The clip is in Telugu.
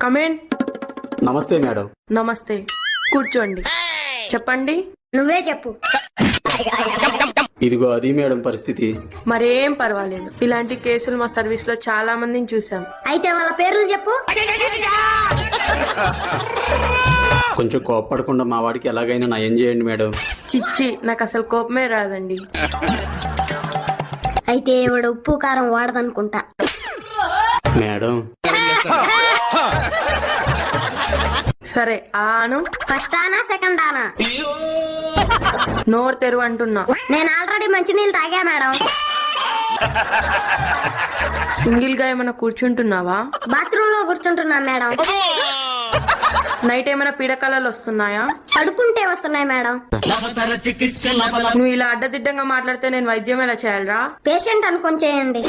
కమేన్. నమస్తే మేడం. నమస్తే, కూర్చోండి. చెప్పండి. నువ్వే చెప్పు. ఇదిగో అది మేడం పరిస్థితి. మరేం పర్వాలేదు, ఇలాంటి కేసులు మా సర్వీస్ లో చాలా మందిని చూసాం. అయితే వాళ్ళ పేర్లు చెప్పు. కొంచెం కోపపడకుండా మా వాడికి ఎలాగైనా నయం చేయండి మేడం. చిచ్చి, నాకు అసలు కోపమే రాదండి. అయితే ఇవిడ ఉప్పు కారం వాడదనుకుంటా. మేడం సరే, ఆను. ఫస్ట్ ఆనా సెకండ్ ఆనా? నోరు తెరువు అంటున్నా. నేను ఆల్రెడీ మంచినీళ్ళు తాగా మేడం. సింగిల్ గా ఏమైనా కూర్చుంటున్నావా? బాత్రూమ్ లో కూర్చుంటున్నా మేడం. నైట్ ఏమైనా పీడకలలు వస్తున్నాయా? పడుకుంటే వస్తున్నాయి మేడం. నువ్వు ఇలా అడ్డదిడ్డంగా మాట్లాడితే నేను వైద్యం ఎలా చేయాలరా? పేషెంట్ అనుకొని చేయండి.